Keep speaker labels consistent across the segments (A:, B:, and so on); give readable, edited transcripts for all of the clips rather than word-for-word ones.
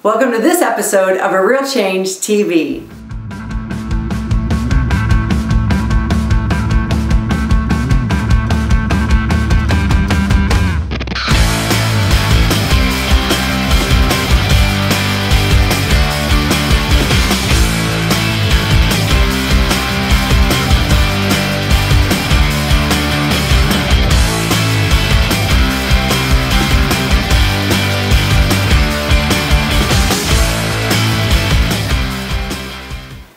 A: Welcome to this episode of A Real Change TV.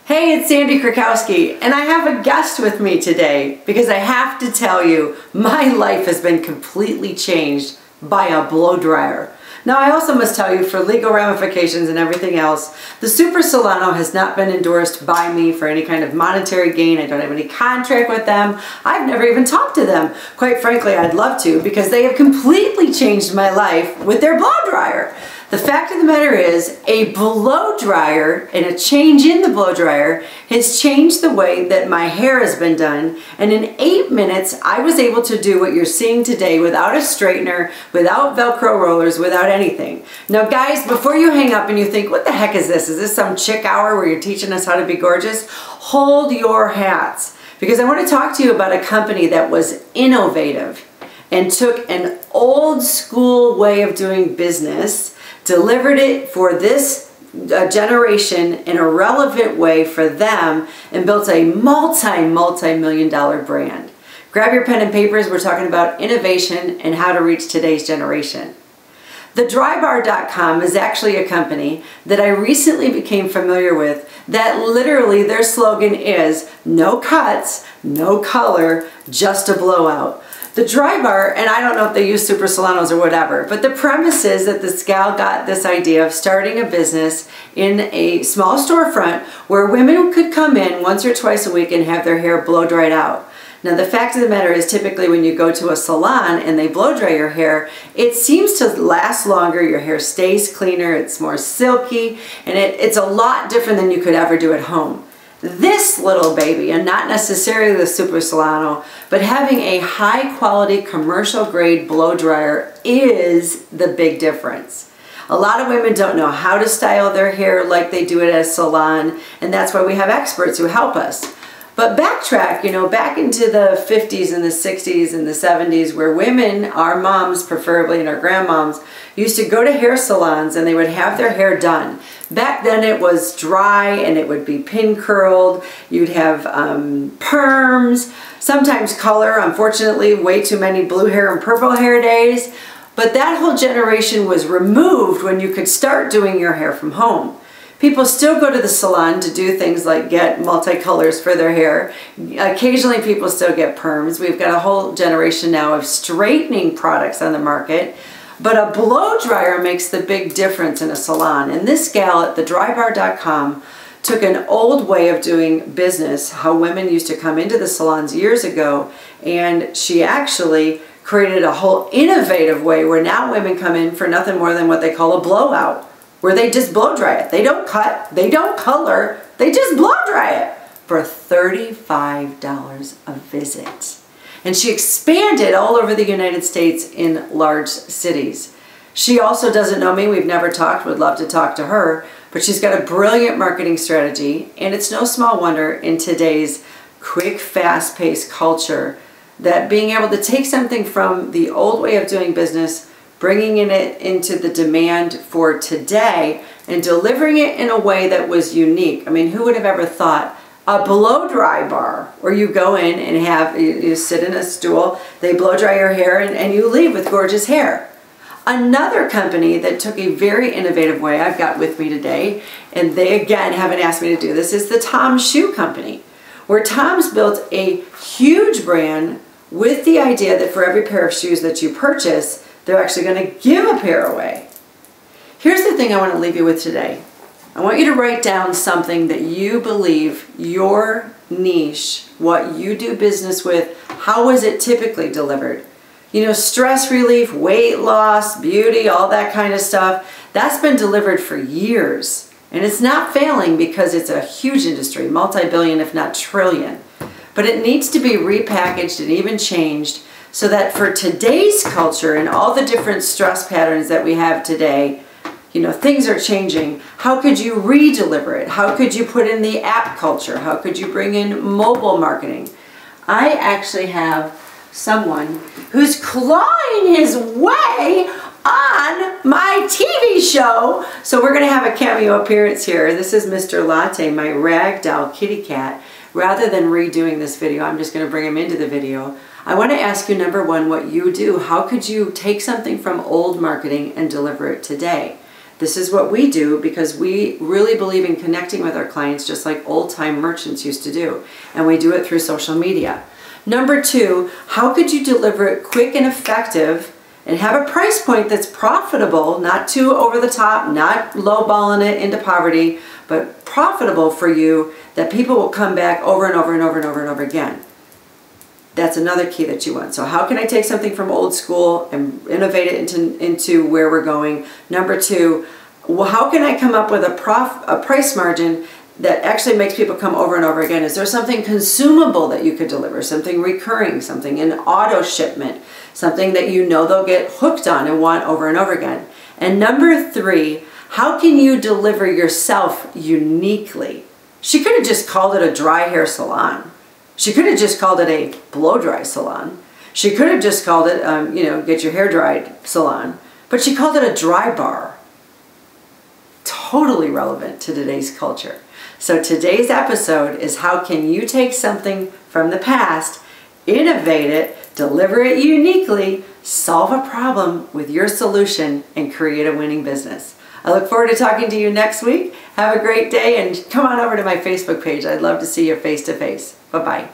A: Hey, it's Sandi Krakowski, and I have a guest with me today because I have to tell you, my life has been completely changed by a blow dryer. Now, I also must tell you, for legal ramifications and everything else, the Super Solano has not been endorsed by me for any kind of monetary gain. I don't have any contract with them. I've never even talked to them. Quite frankly, I'd love to, because they have completely changed my life with their blow dryer. The fact of the matter is, a blow dryer and a change in the blow dryer has changed the way that my hair has been done. And in 8 minutes, I was able to do what you're seeing today without a straightener, without Velcro rollers, without anything. Now guys, before you hang up and you think, what the heck is this? Is this some chick hour where you're teaching us how to be gorgeous? Hold your hats, because I want to talk to you about a company that was innovative and took an old school way of doing business, delivered it for this generation in a relevant way for them, and built a multi-million dollar brand. Grab your pen and papers. We're talking about innovation and how to reach today's generation. The Drybarcom is actually a company that I recently became familiar with, that literally their slogan is no cuts, no color, just a blowout. The dry bar, and I don't know if they use Super Solanos or whatever, but the premise is that this gal got this idea of starting a business in a small storefront where women could come in once or twice a week and have their hair blow dried out. Now, the fact of the matter is, typically when you go to a salon and they blow dry your hair, it seems to last longer, your hair stays cleaner, it's more silky, and it's a lot different than you could ever do at home. This little baby, and not necessarily the Super Solano, but having a high quality commercial grade blow dryer is the big difference. A lot of women don't know how to style their hair like they do it at a salon, and that's why we have experts who help us. But backtrack, back into the 50s and the 60s and the 70s, where women, our moms preferably and our grandmoms, used to go to hair salons and they would have their hair done. Back then it was dry and it would be pin curled. You'd have perms, sometimes color. Unfortunately, way too many blue hair and purple hair days. But that whole generation was removed when you could start doing your hair from home. People still go to the salon to do things like get multicolors for their hair. Occasionally people still get perms. We've got a whole generation now of straightening products on the market. But a blow dryer makes the big difference in a salon. And this gal at the Drybarcom took an old way of doing business, how women used to come into the salons years ago, and she actually created a whole innovative way where now women come in for nothing more than what they call a blowout, where they just blow dry it. They don't cut, they don't color, they just blow dry it for $35 a visit. And she expanded all over the United States in large cities. She also doesn't know me, we've never talked, would love to talk to her, but she's got a brilliant marketing strategy, and it's no small wonder in today's quick, fast-paced culture that being able to take something from the old way of doing business, bringing it into the demand for today, and delivering it in a way that was unique. I mean, who would have ever thought a blow dry bar where you go in and you sit in a stool, they blow dry your hair, and you leave with gorgeous hair. Another company that took a very innovative way I've got with me today, and they again haven't asked me to do this, is the Tom's Shoe Company, where Tom's built a huge brand with the idea that for every pair of shoes that you purchase, they're actually going to give a pair away. Here's the thing I want to leave you with today. I want you to write down something that you believe your niche, what you do business with, how is it typically delivered? Stress relief, weight loss, beauty, all that kind of stuff, that's been delivered for years. And it's not failing because it's a huge industry, multi-billion if not trillion. But it needs to be repackaged and even changed so that for today's culture and all the different stress patterns that we have today, things are changing. How could you re-deliver it? How could you put in the app culture? How could you bring in mobile marketing? I actually have someone who's clawing his way on my TV show. So we're going to have a cameo appearance here. This is Mr. Latte, my ragdoll kitty cat. Rather than redoing this video, I'm just going to bring him into the video. I want to ask you, number one, what you do. How could you take something from old marketing and deliver it today? This is what we do because we really believe in connecting with our clients just like old-time merchants used to do. And we do it through social media. Number two, how could you deliver it quick and effective and have a price point that's profitable, not too over the top, not lowballing it into poverty, but profitable for you that people will come back over and over and over and over and over again. That's another key that you want. So how can I take something from old school and innovate it into where we're going? Number two, well, how can I come up with a price margin that actually makes people come over and over again? Is there something consumable that you could deliver? Something recurring, something in auto shipment, something that they'll get hooked on and want over and over again? And number three, how can you deliver yourself uniquely? She could have just called it a dry hair salon. She could have just called it a blow dry salon. She could have just called it, get your hair dried salon. But she called it a dry bar. Totally relevant to today's culture. So today's episode is how can you take something from the past, innovate it, deliver it uniquely, solve a problem with your solution, and create a winning business. I look forward to talking to you next week. Have a great day and come on over to my Facebook page. I'd love to see you face to face. Bye-bye.